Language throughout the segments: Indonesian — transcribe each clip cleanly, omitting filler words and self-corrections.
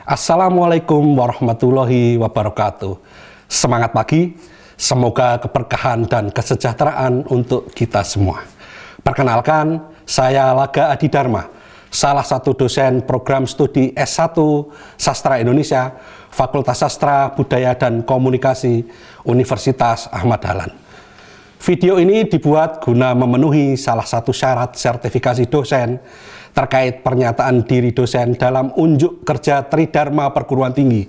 Assalamualaikum warahmatullahi wabarakatuh. Semangat pagi, semoga keberkahan dan kesejahteraan untuk kita semua. Perkenalkan, saya Laga Adi Dharma, salah satu dosen program studi S1 Sastra Indonesia, Fakultas Sastra, Budaya, dan Komunikasi Universitas Ahmad Dahlan. Video ini dibuat guna memenuhi salah satu syarat sertifikasi dosen terkait pernyataan diri dosen dalam unjuk kerja Tridharma Perguruan Tinggi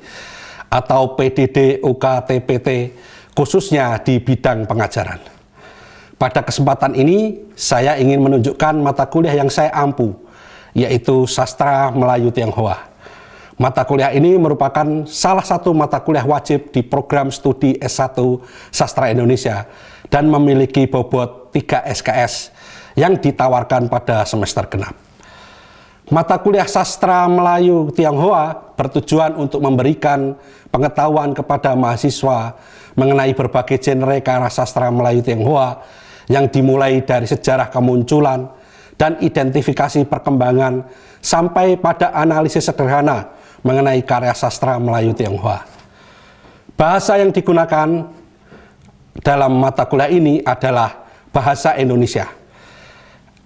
atau PDD UKT-PT khususnya di bidang pengajaran. Pada kesempatan ini saya ingin menunjukkan mata kuliah yang saya ampu, yaitu Sastra Melayu Tionghoa. Mata kuliah ini merupakan salah satu mata kuliah wajib di program studi S1 Sastra Indonesia dan memiliki bobot 3 SKS yang ditawarkan pada semester genap. Mata kuliah Sastra Melayu Tionghoa bertujuan untuk memberikan pengetahuan kepada mahasiswa mengenai berbagai genre karya sastra Melayu Tionghoa yang dimulai dari sejarah kemunculan dan identifikasi perkembangan sampai pada analisis sederhana mengenai karya sastra Melayu Tionghoa. Bahasa yang digunakan dalam mata kuliah ini adalah bahasa Indonesia.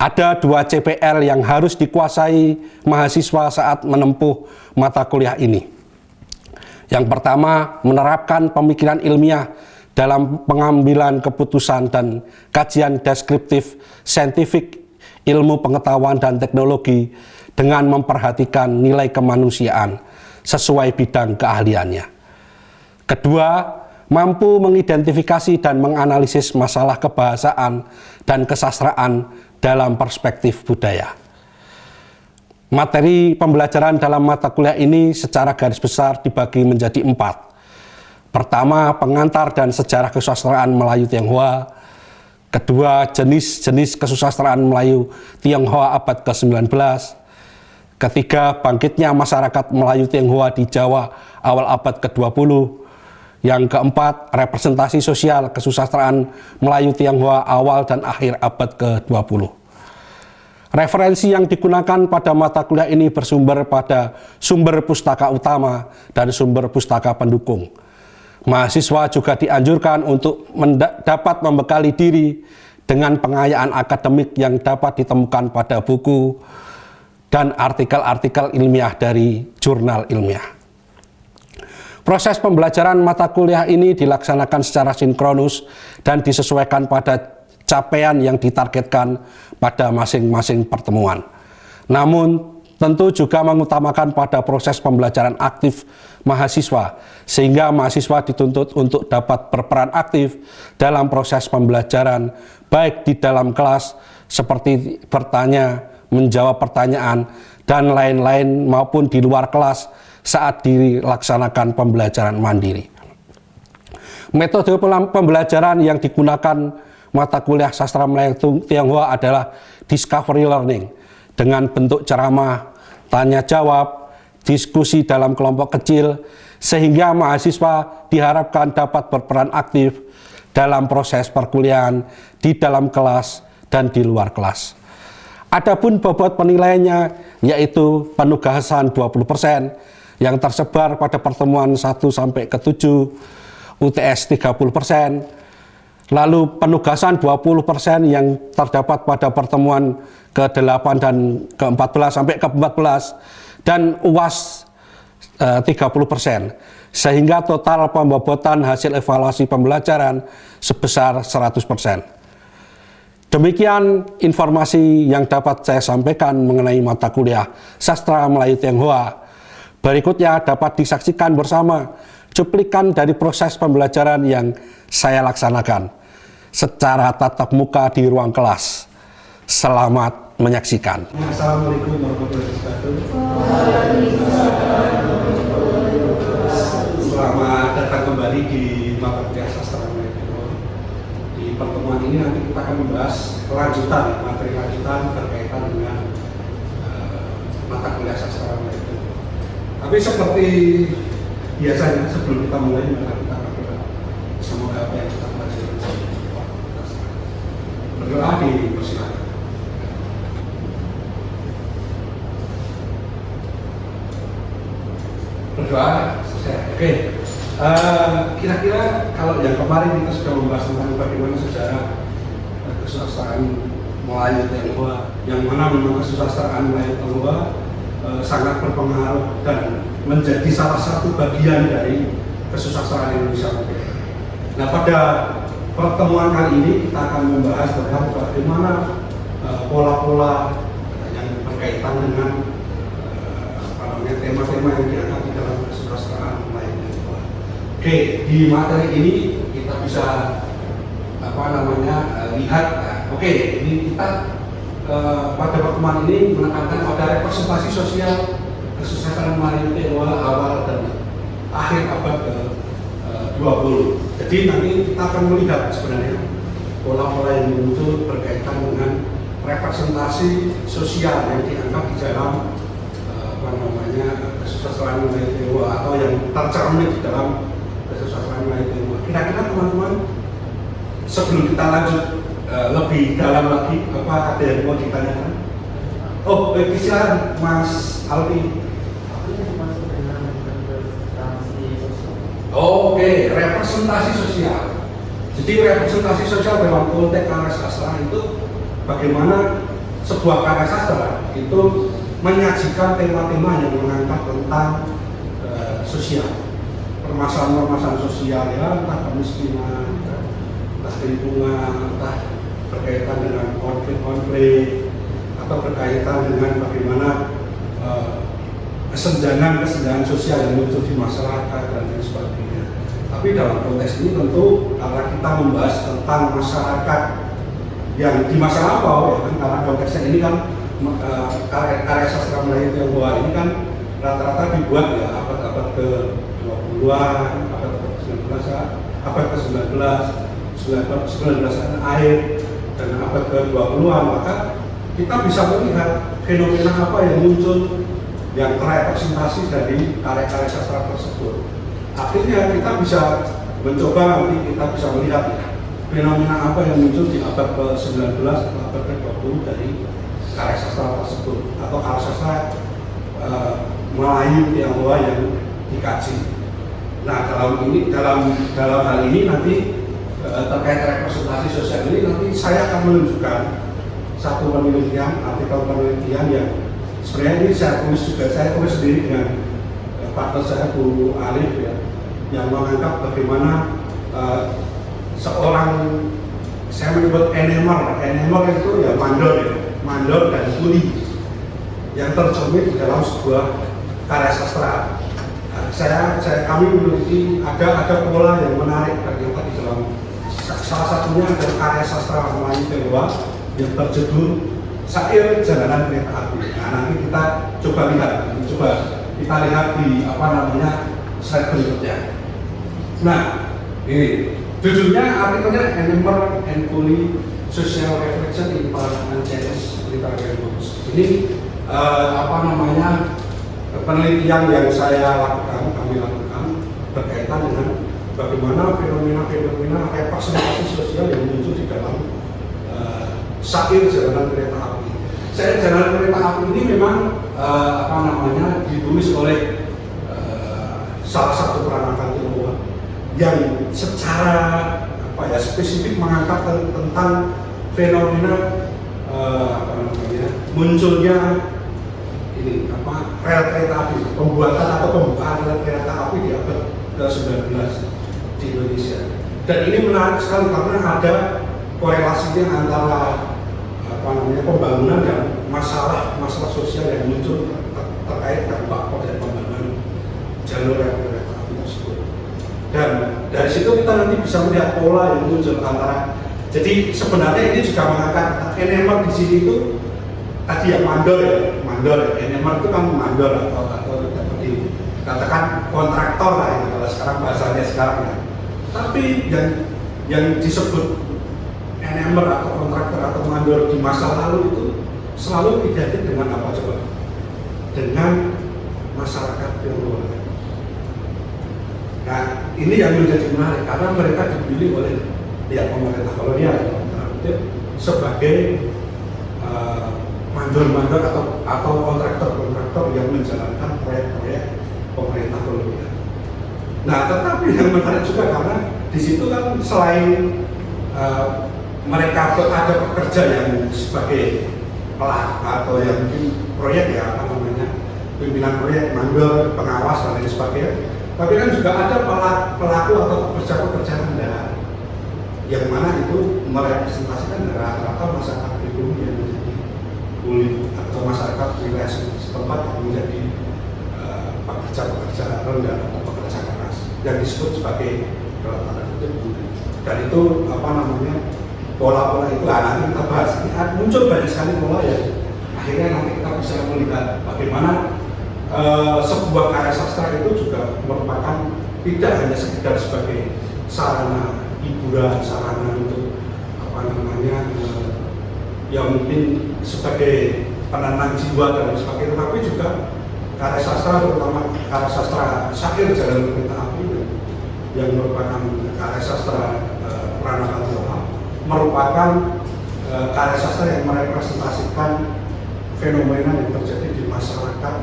Ada 2 CPL yang harus dikuasai mahasiswa saat menempuh mata kuliah ini. Yang pertama, menerapkan pemikiran ilmiah dalam pengambilan keputusan dan kajian deskriptif saintifik ilmu pengetahuan dan teknologi dengan memperhatikan nilai kemanusiaan sesuai bidang keahliannya. Kedua, mampu mengidentifikasi dan menganalisis masalah kebahasaan dan kesastraan dalam perspektif budaya. Materi pembelajaran dalam mata kuliah ini secara garis besar dibagi menjadi 4. Pertama, pengantar dan sejarah kesusastraan Melayu Tionghoa. Kedua, jenis-jenis kesusastraan Melayu Tionghoa abad ke-19. Ketiga, bangkitnya masyarakat Melayu Tionghoa di Jawa awal abad ke-20. Yang keempat, representasi sosial kesusastraan Melayu Tionghoa awal dan akhir abad ke-20. Referensi yang digunakan pada mata kuliah ini bersumber pada sumber pustaka utama dan sumber pustaka pendukung. Mahasiswa juga dianjurkan untuk dapat membekali diri dengan pengayaan akademik yang dapat ditemukan pada buku dan artikel-artikel ilmiah dari jurnal ilmiah. Proses pembelajaran mata kuliah ini dilaksanakan secara sinkronus dan disesuaikan pada capaian yang ditargetkan pada masing-masing pertemuan. Namun, tentu juga mengutamakan pada proses pembelajaran aktif mahasiswa, sehingga mahasiswa dituntut untuk dapat berperan aktif dalam proses pembelajaran, baik di dalam kelas seperti bertanya, menjawab pertanyaan, dan lain-lain maupun di luar kelas saat dilaksanakan pembelajaran mandiri. Metode pembelajaran yang digunakan mata kuliah Sastra Melayu Tionghoa adalah discovery learning dengan bentuk ceramah, tanya jawab, diskusi dalam kelompok kecil, sehingga mahasiswa diharapkan dapat berperan aktif dalam proses perkuliahan di dalam kelas dan di luar kelas. Adapun bobot penilaiannya yaitu penugasan 20%, yang tersebar pada pertemuan 1 sampai ke 7, UTS 30%, lalu penugasan 20% yang terdapat pada pertemuan ke-8 dan ke-14 sampai ke-14, dan UAS 30%, sehingga total pembobotan hasil evaluasi pembelajaran sebesar 100%. Demikian informasi yang dapat saya sampaikan mengenai mata kuliah Sastra Melayu Tionghoa. Berikutnya dapat disaksikan bersama cuplikan dari proses pembelajaran yang saya laksanakan secara tatap muka di ruang kelas. Selamat menyaksikan. Assalamualaikum warahmatullahi wabarakatuh. Selamat datang kembali di mata kuliah Sastra Melayu Tionghoa. Di pertemuan ini nanti kita akan membahas materi lanjutan berkaitan dengan mata kuliah Sastra Melayu Tionghoa. Tapi seperti biasanya sebelum kita mulai, mari kita berdoa. Semoga apa yang kita pelajari berdoa dipersilakan. Berdoa selesai. Oke. Kira-kira kalau yang kemarin kita sudah membahas tentang bagaimana sejarah kesusastraan Melayu Tionghoa, yang mana memang kesusastraan Melayu Tionghoa sangat berpengaruh dan menjadi salah satu bagian dari kesusastraan Indonesia modern. Nah, pada pertemuan kali ini kita akan membahas tentang bagaimana pola-pola yang berkaitan dengan tema-tema yang diangkat di dalam kesusastraan Melayu Tionghoa. Oke, di materi ini kita bisa lihat. Oke, ini kita pada pertemuan ini menekankan pada representasi sosial kesusastraan Melayu Tionghoa awal dan akhir abad ke-20. Jadi nanti kita akan melihat sebenarnya pola-pola yang muncul berkaitan dengan representasi sosial yang dianggap di dalam kesusastraan Melayu Tionghoa atau yang tercermin di dalam kesusastraan Melayu Tionghoa. Kira-kira teman-teman, sebelum kita lanjut lebih dalam lagi, apa ada yang mau ditanyakan? Oh, silakan Mas Alfi. Oke, representasi sosial. Jadi representasi sosial dalam konteks karya sastra itu bagaimana sebuah karya sastra itu menyajikan tema-tema yang mengangkat tentang sosial, permasalahan-permasalahan sosial, ya, entah kemiskinan, entah lingkungan, entah berkaitan dengan konflik-konflik, atau berkaitan dengan bagaimana kesenjangan sosial yang muncul di masyarakat dan lain sebagainya. Tapi dalam konteks ini tentu karena kita membahas tentang masyarakat yang di masa lampau, ya kan, karena konteksnya ini kan karya sastra Melayu Tionghoa ini kan rata-rata dibuat ya abad-abad ke-20-an, abad ke-19, abad ke-19, 19-an akhir dan abad ke-20-an. Maka kita bisa melihat fenomena apa yang muncul yang terrepresentasi dari karya-karya sastra tersebut. Akhirnya kita bisa mencoba, nanti kita bisa melihat fenomena apa yang muncul di abad ke-19 atau abad ke-20 dari karya sastra tersebut atau karya sastra Melayu Tionghoa yang dikaji. Nah, dalam hal ini nanti terkait representasi sosial ini nanti saya akan menunjukkan satu penelitian, artikel penelitian yang sebenarnya ini saya tulis sendiri dengan partner saya Bu Alif, ya, yang mengangkat bagaimana seorang, saya menyebut enemer itu ya mandor dan kuli yang tercermin di dalam sebuah karya sastra. Kami memiliki ada pola yang menarik ternyata di dalam salah satunya adalah karya sastra Melayu Tionghoa yang berjudul Syair Jalanan Kereta Api. Nah, nanti kita coba lihat di slide berikutnya. Nah, ini judulnya, artikelnya Enemer and Kuli Social Reflection in Parliament and Chinese Literary Books. Ini penelitian yang kami lakukan berkaitan dengan bagaimana fenomena representasi sosial yang muncul di dalam Syair Jalanan Kereta Api. Syair Jalanan Kereta Api ini memang ditulis oleh salah satu peranakan Tionghoa yang secara spesifik mengangkat tentang fenomena munculnya rel kereta api, pembuatan atau pembukaan rel kereta api di abad ke-19 di Indonesia. Dan ini menarik sekali karena ada korelasinya antara pembangunan dan masalah sosial yang muncul terkait dampak dari pembangunan jalur rel kereta api tersebut. Dan dari situ kita nanti bisa melihat pola yang muncul antara. Jadi sebenarnya ini juga mengangkat enemer di sini itu tadi ya mandor, enemer itu kan mandor atau seperti dikatakan kontraktor lah itu kalau sekarang bahasanya sekarang ya. Tapi yang disebut enemer atau kontraktor atau mandor di masa lalu itu selalu identik dengan apa coba? Dengan masyarakat Tionghoa. Nah, ini yang menjadi menarik karena mereka dipilih oleh pemerintah kolonial sebagai mandor-mandor atau kontraktor-kontraktor yang menjalankan proyek-proyek pemerintah kolonial. Nah, tetapi yang menarik juga karena di situ kan selain mereka ada pekerja yang sebagai pelaku atau yang mungkin proyek ya apa namanya pimpinan proyek, mandor, pengawas dan lain sebagainya. Tapi kan juga ada pelaku atau pekerja-pekerja rendahan yang mana itu merepresentasikan rata-rata masyarakat pribumi yang menjadi kulit atau masyarakat wilayah setempat yang menjadi pekerja-pekerja rendah atau pekerja keras yang disebut sebagai tanda kutip buruh. Dan itu apa namanya pola-pola itu nanti kita bahas. Muncul banyak sekali pola ya. Akhirnya nanti kita bisa melihat bagaimana sebuah karya sastra itu juga merupakan tidak hanya sekedar sebagai sarana hiburan, sarana untuk apa namanya yang mungkin sebagai penenang jiwa dan sebagainya, tapi juga karya sastra terutama karya sastra syair Jalan Kereta Api yang merupakan karya sastra Pranata Tionghoa merupakan karya sastra yang merepresentasikan fenomena yang terjadi di masyarakat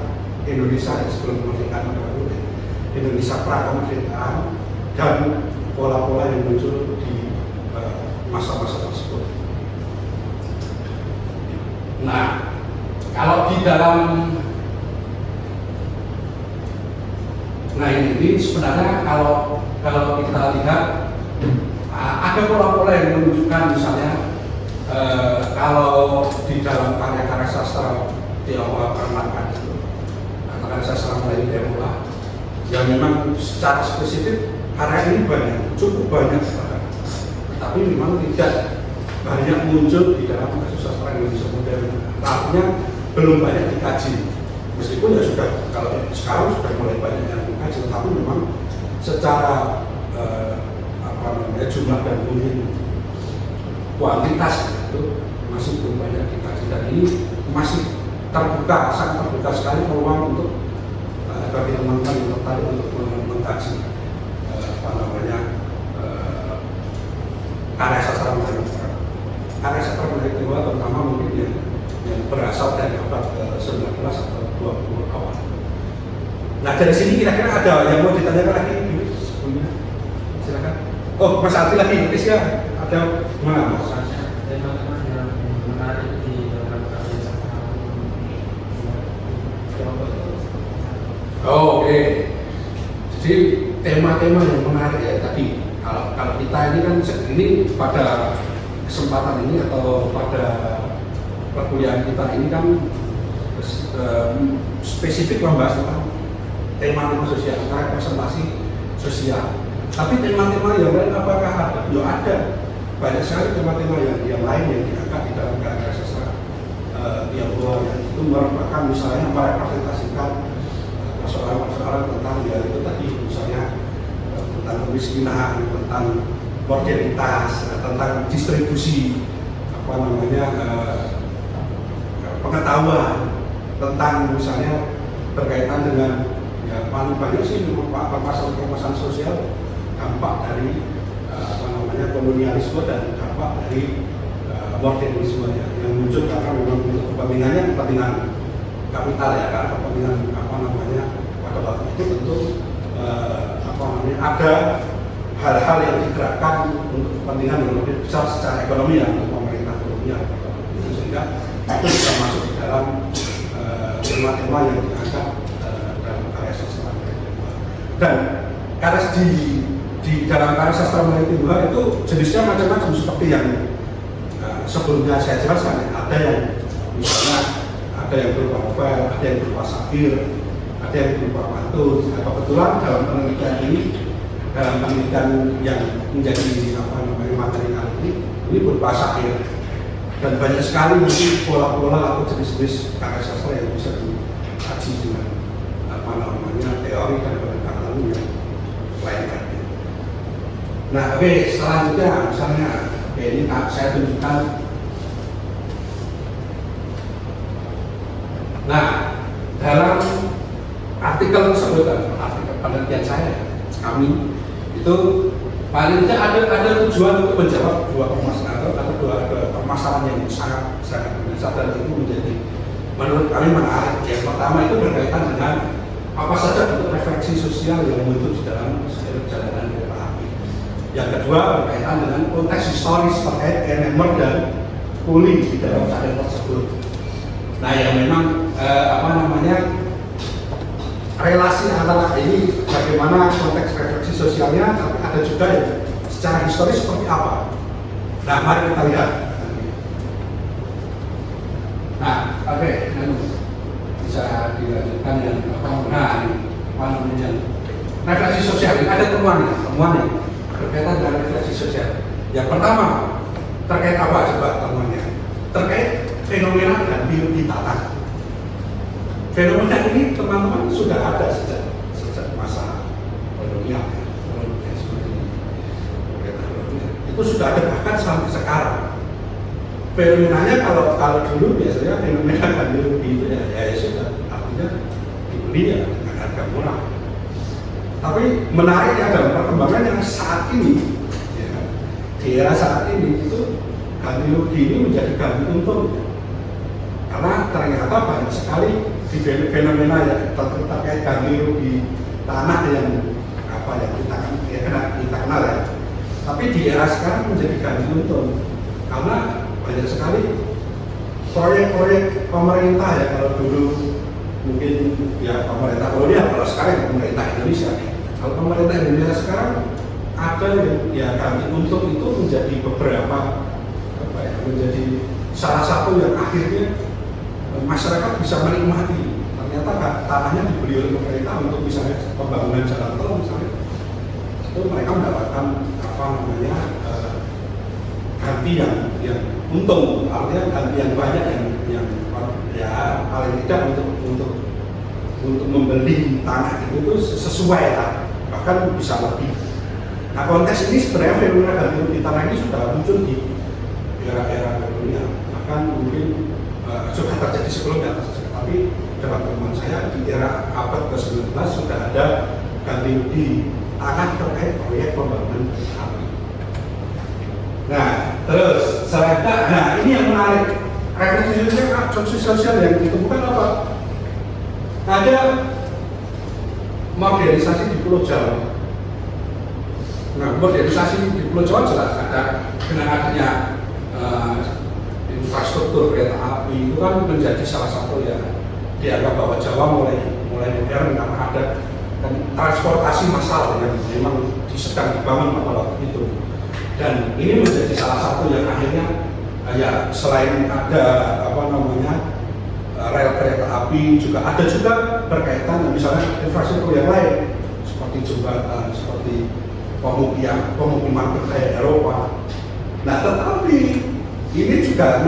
Indonesia yang sebelum kemerdekaan Indonesia pra-kemerdekaan dan pola-pola yang muncul di masa-masa tersebut. Nah, kalau di dalam ini sebenarnya kalau kita lihat ada pola-pola yang menunjukkan misalnya kalau di dalam karya-karya sastra Tionghoa peranakan itu atau karya sastra Melayu Tionghoa yang memang secara spesifik karya ini cukup banyak sekarang, tapi memang tidak banyak muncul di dalam kasus sastra Indonesia modern. Artinya belum banyak dikaji, meskipun ya sudah kalau sekarang sudah mulai banyak yang dikaji, tapi memang secara jumlah dan mungkin kuantitas itu masih belum banyak dikaji, dan ini masih terbuka, sangat terbuka sekali peluang untuk bagi teman-teman yang tertarik untuk mengkaji karya sastra Melayu. Karya sastra Melayu Tionghoa terutama mungkin yang berasal dari abad ke-19 atau 20 awal. Nah, dari sini kira-kira ada yang mau ditanyakan lagi sebelumnya? Silakan. Oh, Mas Arti lagi, ya ada gimana Mas? Teman-teman yang menarik di dalam karya sastra Oke. Jadi tema-tema yang menarik ya tadi. Kalau kita ini kan ini pada kesempatan ini atau pada perkuliahan kita ini kan spesifik membahas tentang tema-tema sosial, representasi sosial. Tapi tema-tema yang lain apakah ada? Ya ada. Banyak sekali tema-tema yang lain yang diangkat di dalam karya sastra Tionghoa yang itu merupakan misalnya merepresentasikan persoalan-persoalan tentang ya itu tadi misalnya tentang kemiskinan, tentang modernitas, tentang distribusi pengetahuan, tentang misalnya berkaitan dengan ya paling banyak sih permasalahan sosial dampak dari kolonialisme dan dampak dari modernisme yang muncul karena memang untuk kepentingan kapital ya, karena kepentingan pada waktu itu tentu ada hal-hal yang digerakkan untuk kepentingan yang lebih besar secara ekonomi ya untuk pemerintah kolonial itu, sehingga itu bisa masuk di dalam tema-tema yang diangkat dalam karya sastra Melayu. Dan karya di dalam karya sastra Melayu itu jenisnya macam-macam seperti yang sebelumnya saya jelaskan. Ada yang misalnya ada yang berupa novel, ada yang berupa satir, ada yang berupa pantun. Nah, kebetulan dalam penelitian ini, dalam penelitian yang menjadi materi kali ini berupa satir, dan banyak sekali mungkin pola-pola atau jenis-jenis karya sastra yang bisa dikaji dengan teori dan pendekatan yang lainnya. Nah, oke, selanjutnya misalnya ini saya tunjukkan. Nah, dalam artikel tersebut, artikel penelitian kami itu paling tidak ada tujuan untuk menjawab dua permasalahan atau dua permasalahan yang sangat mendasar, dan itu menjadi menurut kami menarik. Yang pertama itu berkaitan dengan apa saja bentuk refleksi sosial yang muncul di dalam perjalanan kereta api. Yang kedua berkaitan dengan konteks historis terkait Enemer dan Kuli di dalam keadaan tersebut. Nah, yang memang relasi antara ini bagaimana konteks refleksi sosialnya, tapi ada juga yang secara historis seperti apa. Nah, mari kita lihat. Nah, oke, bisa dilanjutkan yang refleksi sosial. Ini ada temuan yang berkaitan dengan refleksi sosial. Yang pertama terkait apa coba temuannya? Terkait fenomena ganti rugi tanah. Fenomena ini teman-teman sudah ada sejak masa kolonial. Itu sudah ada bahkan sampai sekarang. Fenomenanya kalau dulu biasanya fenomena ganti rugi itu ya sudah, artinya dibeli ya dengan harga murah. Tapi menariknya dalam perkembangan yang saat ini, ya, di era saat ini itu ganti rugi ini menjadi ganti untung, karena ternyata banyak sekali di fenomena yang terkait ganti rugi tanah yang kita kenal ya. Tapi di era sekarang menjadi ganti untung karena banyak sekali proyek-proyek pemerintah ya, kalau dulu mungkin ya pemerintah kolonial, kalau sekarang pemerintah Indonesia. Kalau pemerintah Indonesia sekarang ada yang ganti untung itu menjadi beberapa menjadi salah satu yang akhirnya masyarakat bisa menikmati. Ternyata tanahnya dibeli oleh pemerintah untuk misalnya pembangunan jalan tol misalnya, itu mereka mendapatkan ganti yang untung, artinya ganti yang banyak yang ya paling tidak untuk membeli tanah itu sesuai lah, bahkan bisa lebih. Nah, konteks ini sebenarnya fenomena ganti rugi tanah ini sudah muncul di era-era kolonial, bahkan mungkin sudah terjadi sebelumnya, tapi dalam teman saya di era abad ke-19 sudah ada ganti rugi tanah terkait proyek pembangunan kereta api. Nah, terus selanjutnya, ini yang menarik, refleksi sosial yang ditemukan apa? Ada modernisasi di Pulau Jawa. Nah, modernisasi di Pulau Jawa jelas ada dengan adanya infrastruktur kereta api itu kan menjadi salah satu yang dianggap bahwa Jawa mulai modern karena ada transportasi massal yang memang sedang dibangun pada waktu itu. Dan ini menjadi salah satu yang akhirnya ya selain ada rel kereta api juga ada juga berkaitan misalnya infrastruktur yang lain seperti jembatan, seperti pemukiman kayak Eropa. Nah, tetapi ini juga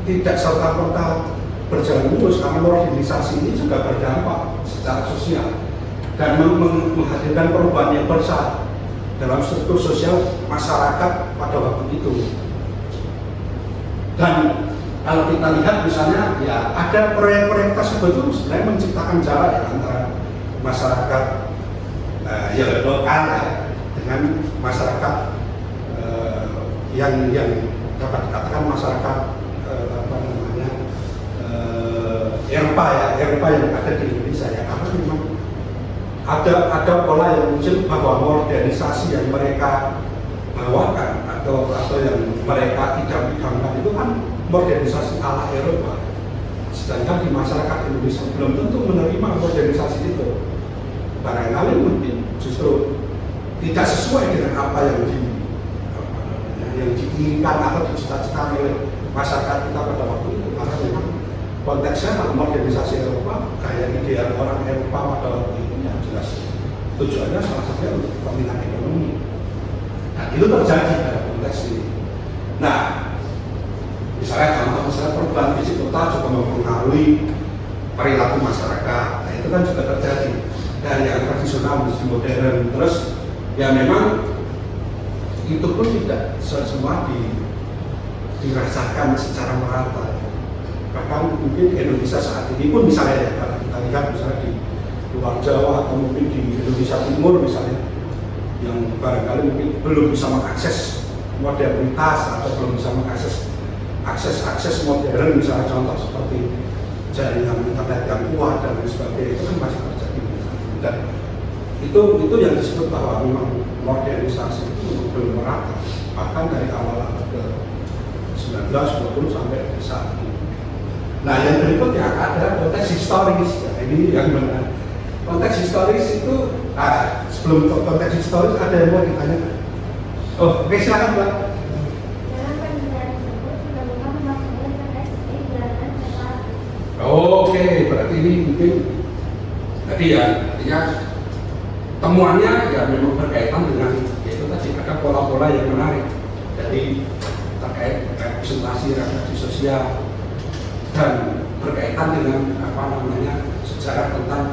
tidak serta-merta berjalan mulus karena modernisasi ini juga berdampak secara sosial dan menghadirkan perubahan yang besar dalam struktur sosial masyarakat pada waktu itu. Dan kalau kita lihat misalnya ya ada proyek-proyek tersebut itu sebenarnya menciptakan jarak ya, antara masyarakat yang lokal ya, dengan masyarakat yang dapat dikatakan masyarakat Eropa yang ada di Indonesia ya, karena memang ada pola yang muncul bahwa modernisasi yang mereka bawakan atau yang mereka idam-idamkan itu kan modernisasi ala Eropa, sedangkan di masyarakat Indonesia belum tentu menerima modernisasi itu. Barangkali mungkin justru tidak sesuai dengan apa yang diinginkan atau dicita-citakan oleh masyarakat kita pada waktu itu, karena memang konteksnya kalau modernisasi Eropa kayak ideal orang Eropa pada waktu itu yang jelas tujuannya salah satunya untuk kepentingan ekonomi. Nah, itu terjadi dalam konteks ini. Nah, misalnya contoh perubahan fisik kota juga mempengaruhi perilaku masyarakat. Nah, itu kan juga terjadi dari yang tradisional menuju modern. Terus ya memang itu pun tidak semua dirasakan secara merata. Bahkan mungkin Indonesia saat ini pun misalnya ya, kalau kita lihat misalnya di luar Jawa atau mungkin di Indonesia Timur misalnya, yang barangkali mungkin belum bisa mengakses modernitas atau belum bisa mengakses akses modern, misalnya contoh seperti jaringan internet yang kuat dan lain sebagainya, itu kan masih terjadi. Dan itu yang disebut bahwa memang modernisasi itu belum merata, bahkan dari awal abad ke-19, 20 sampai saat ini. Nah, yang berikutnya ada konteks historis. Ya, ini yang benar. Konteks historis itu, sebelum konteks historis ada yang mau ditanyakan. Oh, oke, silakan Mbak. Oh, oke, berarti ini mungkin tadi ya, artinya temuannya ya memang berkaitan dengan itu tadi ada pola-pola yang menarik. Jadi terkait representasi sosial dan berkaitan dengan sejarah tentang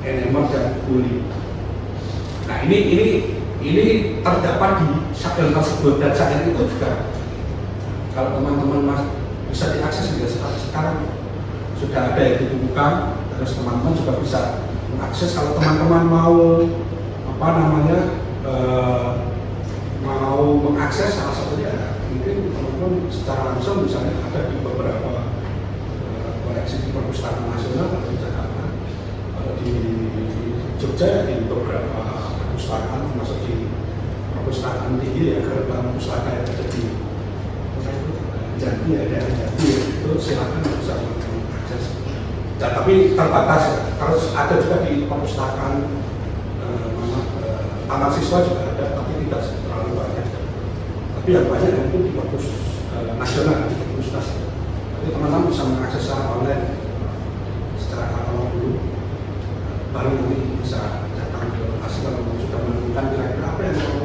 Enemer dan Uli. Nah ini terdapat di sakel tersebut, dan sakel itu juga kalau teman-teman bisa diakses juga sekarang sudah ada yang ditemukan, terus teman-teman juga bisa mengakses. Kalau teman-teman mau mau mengakses salah satunya, mungkin teman-teman secara langsung misalnya ada di beberapa koleksi di Perpustakaan Nasional di Jakarta, di Jogja di beberapa perpustakaan, termasuk di perpustakaan tinggi ya, gerbang pustaka yang ada di Jati ya, daerah Jati ya, itu silakan bisa mengakses. Dan tapi terbatas ya, harus ada juga di perpustakaan taman siswa juga ada, tapi tidak terlalu banyak. Tapi yang banyak itu di perpus nasional, di perpusnas. Jadi teman-teman bisa mengakses secara online, secara katalog dulu, baru nanti bisa datang ke lokasi kalau sudah menemukan kira-kira apa yang mau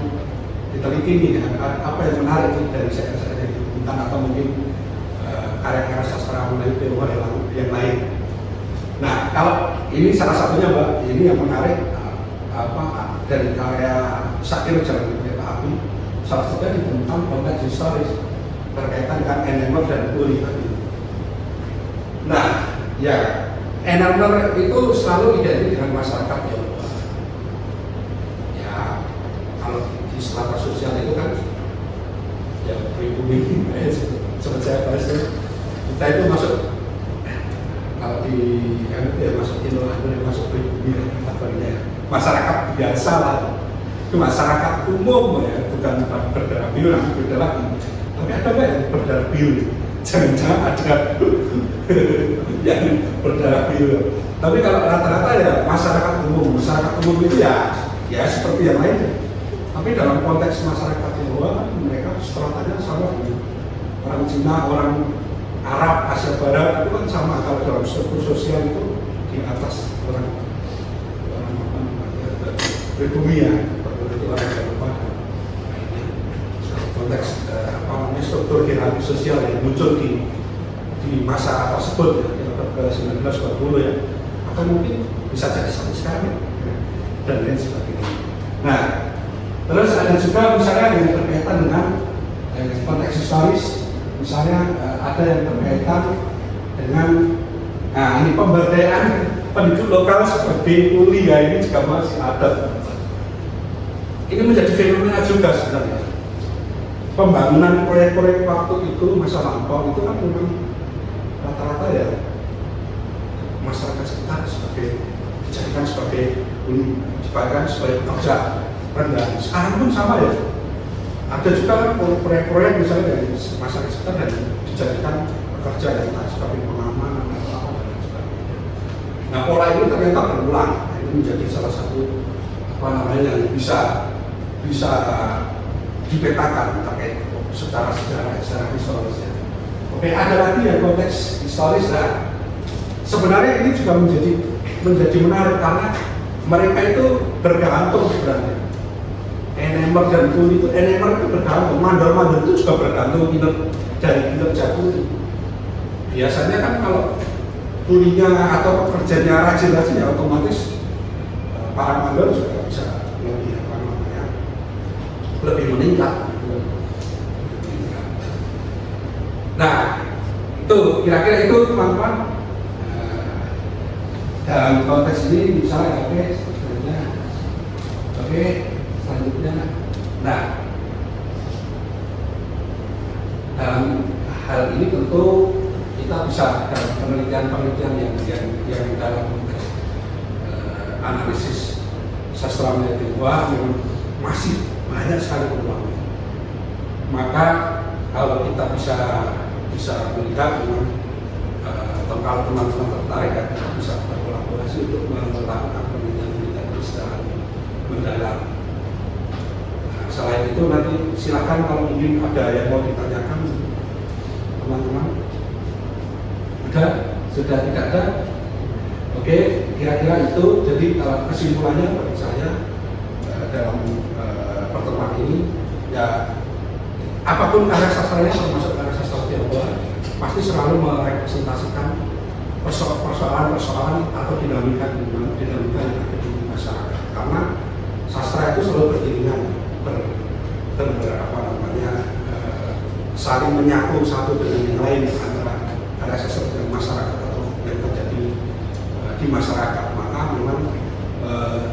diteliti nih, apa yang menarik dari saya yang ditemukan, atau mungkin karya-karya sastra Melayu Tionghoa yang lain. Nah, kalau ini salah satunya Mbak, ini yang menarik dari karya Satir Jalan Kereta Api, salah satunya ditemukan konteks historis berkaitan dengan Enemer dan Uli tadi. Nah, ya Enemer itu selalu identik dengan masyarakat Tionghoa. Ya, kalau di strata sosial itu kan ya pribumi, seperti saya bahas kita itu masuk, kalau di ya masuk Indo-Indo masuk pribumi kategorinya masyarakat biasa lah, itu masyarakat umum ya, bukan berdarah biru, nanti beda lagi. Tapi ada nggak yang berdarah biru? Jangan-jangan ada yang berdarah biru. Tapi kalau rata-rata ya masyarakat umum itu ya seperti yang lainnya. Tapi dalam konteks masyarakat Tionghoa, mereka stratanya sama dengan orang Cina, orang Arab, Asia Barat, itu kan sama. Kalau dalam struktur sosial itu di atas orang pribumi ya, seperti orang Eropa. Konteks struktur hierarki sosial yang muncul di masa tersebut ya, ke 1920 ya, atau mungkin bisa jadi sampai sekarang dan lain sebagainya. Nah, terus ada juga misalnya yang berkaitan dengan konteks historis, misalnya ada yang berkaitan dengan ini pemberdayaan penduduk lokal seperti Uli ya, ini juga masih ada. Ini menjadi fenomena juga sebenarnya. Pembangunan proyek-proyek waktu itu, masa lampau itu kan memang rata-rata ya masyarakat sekitar dijadikan sebagai pekerja rendah. Sekarang pun sama ya. Ada juga kan proyek-proyek misalnya dari masyarakat sekitar dan dijadikan pekerja yang sebagai pengamanan atau apa dan lain sebagainya. Nah, pola ini ternyata berulang. Ini menjadi salah satu yang bisa dipetakan terkait secara historis ya. Oke, ada lagi ya konteks historis. Nah, sebenarnya ini juga menjadi menarik karena mereka itu bergantung sebenarnya. Enemer dan Uli itu, Enemer itu bergantung, mandor-mandor itu juga bergantung dari kinerja Uli. Biasanya kan kalau Ulinya atau pekerjanya rajin-rajin ya otomatis para mandor juga bisa lebih meningkat. Nah, itu kira-kira itu teman-teman. Dalam konteks ini misalnya selanjutnya. Nah, dalam hal ini tentu kita bisa dalam penelitian yang dalam konteks analisis sastra Melayu Tionghoa memang masih banyak sekali peluangnya. Maka kalau kita bisa melihat memang kalau teman-teman tertarik kan kita bisa berkolaborasi untuk melakukan penelitian secara mendalam. Nah, selain itu nanti silakan kalau mungkin ada yang mau ditanyakan teman-teman. Ada? Sudah tidak ada? Oke, kira-kira itu. Jadi kesimpulannya bagi saya dalam pertemuan ini ya apapun karya sastranya termasuk karya sastra Tionghoa pasti selalu merepresentasikan persoalan-persoalan atau dinamika yang ada di masyarakat, karena sastra itu selalu beriringan saling menyatu satu dengan yang lain antara karya sastra dan masyarakat atau yang terjadi di masyarakat. Maka memang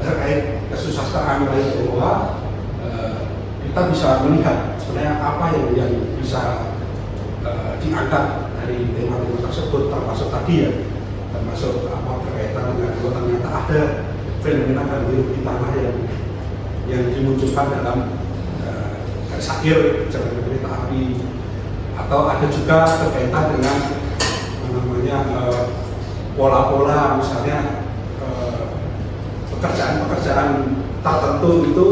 terkait kesusastraan Melayu Tionghoa kita bisa melihat sebenarnya apa yang bisa diangkat dari tema-tema tersebut, termasuk tadi ya, termasuk apa berkaitan dengan ternyata ada fenomena banjir di tanah yang dimunculkan dalam syair jalan kereta api, atau ada juga berkaitan dengan pola-pola misalnya pekerjaan-pekerjaan tertentu itu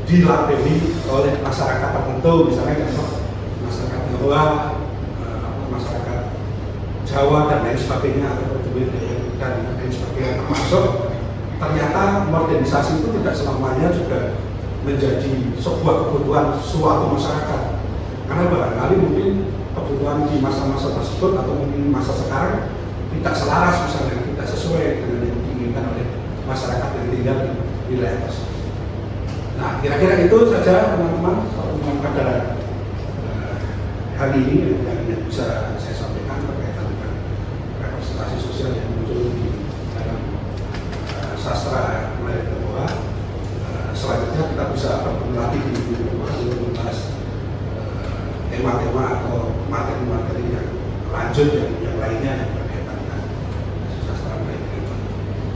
dilabeli oleh masyarakat tertentu, misalnya contoh masyarakat Jawa, masyarakat Jawa dan lain sebagainya, atau dan lain sebagainya, termasuk ternyata modernisasi itu tidak selamanya juga menjadi sebuah kebutuhan suatu masyarakat, karena barangkali mungkin kebutuhan di masa-masa tersebut atau mungkin masa sekarang tidak selaras, misalnya tidak sesuai dengan yang diinginkan oleh masyarakat yang tinggal di wilayah tersebut. Nah, kira-kira itu saja teman-teman pertemuan pada hari ini yang bisa saya sampaikan berkaitan dengan representasi sosial yang muncul di dalam sastra Melayu Tionghoa. Selanjutnya kita bisa bertemu lagi di rumah untuk membahas tema-tema atau materi-materi yang lanjut yang lainnya yang berkaitan dengan sastra Melayu Tionghoa.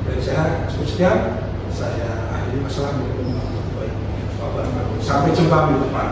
Dari saya cukup sekian. Saya akhiri. Wassalamualaikum warahmatullahi wabarakatuh. Sampai jumpa minggu depan.